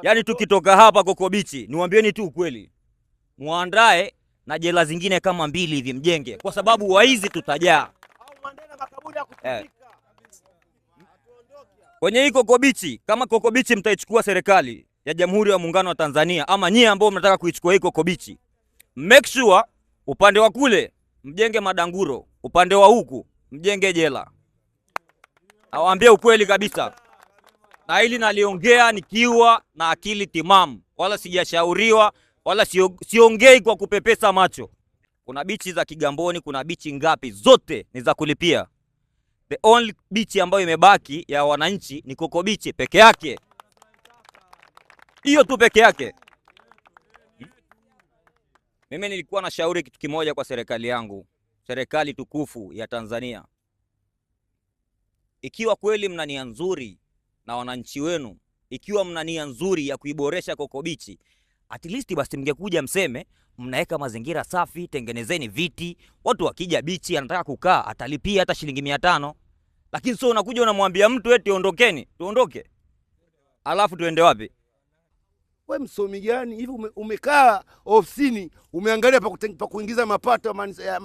Yaani tukitoka hapa Coco Beach, niwaambieni tu ukweli, muandae na jela zingine kama 2 hivi mjenge, kwa sababu waizi tutajaa. Kwenye hii Coco Beach, kama Coco Beach mtaichukua serikali ya Jamhuri ya Muungano wa Tanzania, ama nyie ambao mnataka kuichukua hii Coco Beach, make sure upande wa kule mjenge madanguro, upande wa huku mjenge jela. Nawaambia ukweli kabisa. Na hili naliongea nikiwa na akili timamu, wala sijashauriwa, wala siongei kwa kupepesa macho. Kuna bichi za Kigamboni, kuna bichi ngapi, zote ni za kulipia. The only bichi ambayo imebaki ya wananchi ni Coco Beach peke yake. Hiyo tu peke yake. Mimi nilikuwa na shauri kitu kimoja kwa serikali yangu, serikali tukufu ya Tanzania. Ikiwa kweli mna nia nzuri na wananchi wenu, ikiwa mna nia nzuri ya kuiboresha Coco Beach, at least basi mngekuja mseme mnaweka mazingira safi, tengenezeni viti, watu wakija beach anataka kukaa atalipia hata shilingi 500. Lakini sio unakuja unamwambia mtu eti ondokeni, tuondoke. Alafu tuende wapi? Wewe msomi gani hivi umekaa ofisini umeangalia pa kuingiza mapato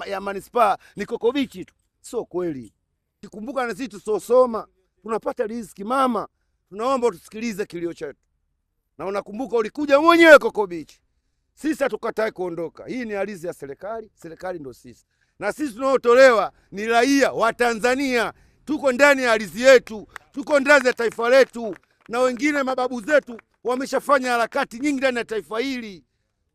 ya manispaa ni Coco Beach tu? Sio kweli. Kikumbuka na sisi tusosoma tunapata riziki mama, tunaomba utusikilize kilio chetu. Na unakumbuka ulikuja mwenyewe Coco Beach. Sisi hatukatai kuondoka. Hii ni ardhi ya serikali, serikali ndio sisi. Na sisi tunaotolewa ni raia wa Tanzania. Tuko ndani ya ardhi yetu, tuko ndani ya taifa letu, na wengine mababu zetu wameshafanya harakati nyingi ndani ya taifa hili.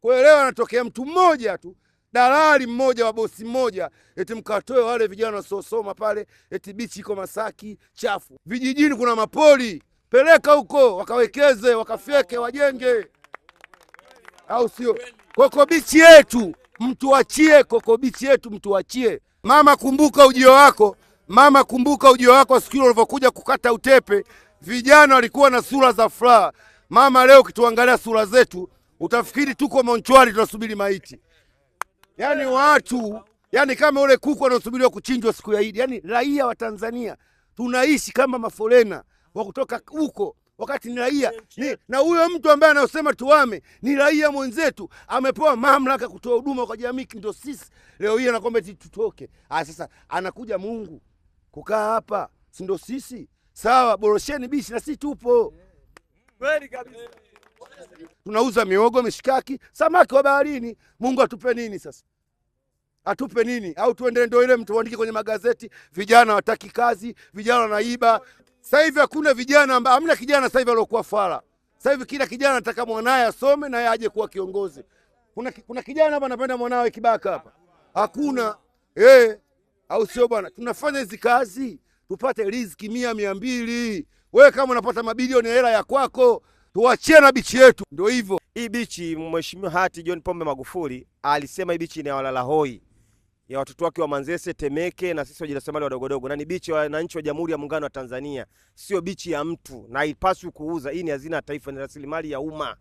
Kuelewa anatokea mtu mmoja tu, dalali mmoja wa bosi mmoja, eti mkatoe wale vijana wasiosoma pale, eti bichi iko Masaki chafu. Vijijini kuna mapoli, peleka huko wakawekeze, wakafyeke, wajenge. Au sio? Coco Beach yetu mtuachie, Coco Beach yetu mtuachie. Mama kumbuka ujio wako, mama kumbuka ujio wako siku ile ulivyokuja kukata utepe, vijana walikuwa na sura za furaha. Mama leo ukituangalia sura zetu utafikiri tuko monchwari tunasubiri maiti. Yaani watu, yaani kama ule kuku anasubiriwa kuchinjwa siku ya Eid. Yaani raia wa Tanzania tunaishi kama mafolena wa kutoka huko, wakati ni raia na huyo mtu ambaye anasema tuame ni raia mwenzetu, amepewa mamlaka kutoa huduma kwa jamii, ndio sisi. Leo hii anakwambia tutoke. Sasa anakuja Mungu kukaa hapa, si ndio sisi? Sawa, borosheni bishi na sisi tupo. Kweli kabisa. Tunauza miogo, mishikaki, samaki wa baharini. Mungu atupe nini sasa? Atupe nini? Au tuende ndio ile mtu andike kwenye magazeti vijana wataki kazi, vijana wanaiba. Sasa hivi hakuna vijana ambao, hamna kijana sasa hivi aliyokuwa fara. Sasa hivi kila kijana anataka mwanae asome na yeye aje kuwa kiongozi. Kuna kijana hapa anapenda mwanae kibaka hapa? Hakuna. Au sio bwana? Tunafanya hizi kazi tupate riziki 100-200. Wewe kama unapata mabilioni ya hela ya kwako, tuachie na bichi yetu. Ndio hivyo. Hii bichi Mheshimiwa Hayati John Pombe Magufuli alisema hii bichi ni ya walala hoi, ya watoto wake wa Manzese, Temeke na sisi wajasiriamali wadogodogo, na ni bichi ya wananchi wa Jamhuri ya Muungano wa Tanzania, sio bichi ya mtu na haipaswi kuuza. Hii ni hazina ya taifa, ni rasilimali ya umma.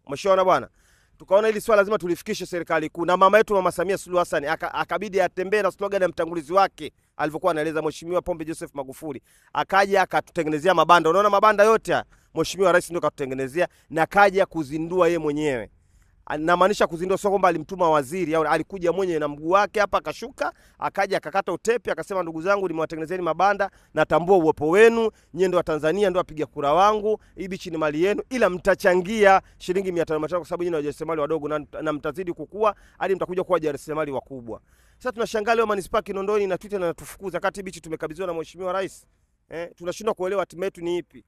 Umeshaona bwana? Tukaona hili swala lazima tulifikishe serikali kuu, na mama yetu Mama Samia Suluhu Hassan akabidi atembee na slogan ya mtangulizi wake alivyokuwa anaeleza Mheshimiwa Pombe Joseph Magufuli. Akaja akatutengenezea mabanda. Unaona mabanda yote Mheshimiwa Rais ndio katutengenezea, na kaja kuzindua yeye mwenyewe. Namaanisha kuzindua, sio kwamba alimtuma waziri au alikuja mwenyewe na mguu wake hapa akashuka, akaja akakata utepe, akasema ndugu zangu, nimewatengenezeni mabanda, natambua uwepo wenu, nyie ndio wa Tanzania, ndio wapiga kura wangu, hii bichi ni mali yenu, ila mtachangia shilingi 500 kwa sababu nyinyi ni wajasiriamali wadogo na mtazidi kukua hadi mtakuja kuwa wajasiriamali wakubwa. Sasa tunashangaa leo manispaa Kinondoni na Twitter na tufukuza kati bichi tumekabidhiwa na Mheshimiwa Rais. Tunashindwa kuelewa hatima yetu ni ipi.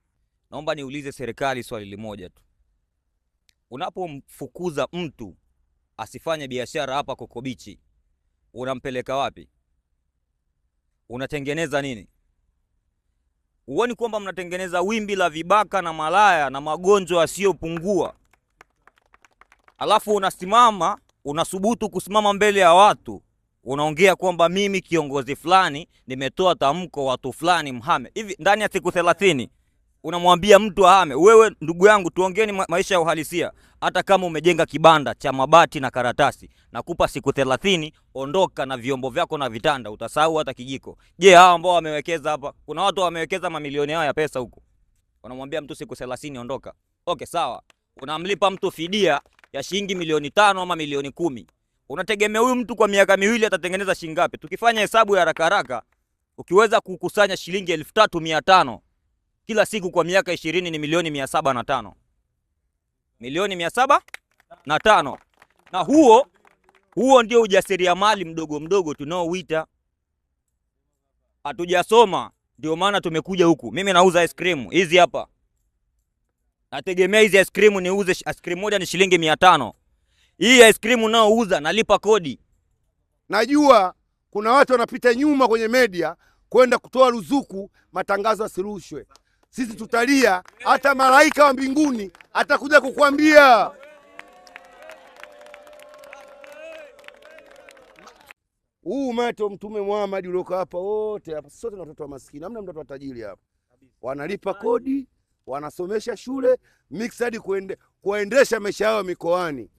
Naomba niulize serikali swali limoja tu. Unapomfukuza mtu asifanye biashara hapa Coco Beach, unampeleka wapi? Unatengeneza nini? Uone kwamba mnatengeneza wimbi la vibaka na malaya na magonjwa yasiyopungua. Alafu unasimama, unasubutu kusimama mbele ya watu, unaongea kwamba mimi kiongozi fulani nimetoa tamko watu fulani mhame. Hivi ndani ya siku 30 unamwambia mtu ahame? Wewe ndugu yangu, tuongeeni maisha ya uhalisia. Hata kama umejenga kibanda cha mabati na karatasi, nakupa siku 30, ondoka na vyombo vyako na vitanda, utasahau hata kijiko. Je, hao ambao wamewekeza hapa, kuna watu wamewekeza mamilioni yao ya pesa huko, wanamwambia mtu siku 30 ondoka? Okay, sawa. Unamlipa mtu fidia ya shilingi milioni 5 ama milioni 10. Unategemea huyu mtu kwa miaka miwili atatengeneza shilingi ngapi? Tukifanya hesabu ya haraka haraka, ukiweza kukusanya shilingi 3500 kila siku kwa miaka 20 ni milioni 705. Milioni 705. Na huo ndio ujasiriamali mdogo mdogo tunaouita. Hatujasoma, ndio maana tumekuja huku. Mimi nauza ice cream hizi hapa. Nategemea hizi ice cream niuze ice cream moja ni shilingi 500. Hii ice cream unaouza nalipa kodi. Najua kuna watu wanapita nyuma kwenye media kwenda kutoa ruzuku matangazo yasirushwe. Sisi tutalia, hata malaika wa mbinguni atakuja kukuambia. Umeto Mtume Muhammad ulioka hapa wote hapa sote na watoto wa maskini. Hamna mtoto wa tajiri hapa. Wanalipa kodi, wanasomesha shule, mixed kuendesha maisha yao mikoani.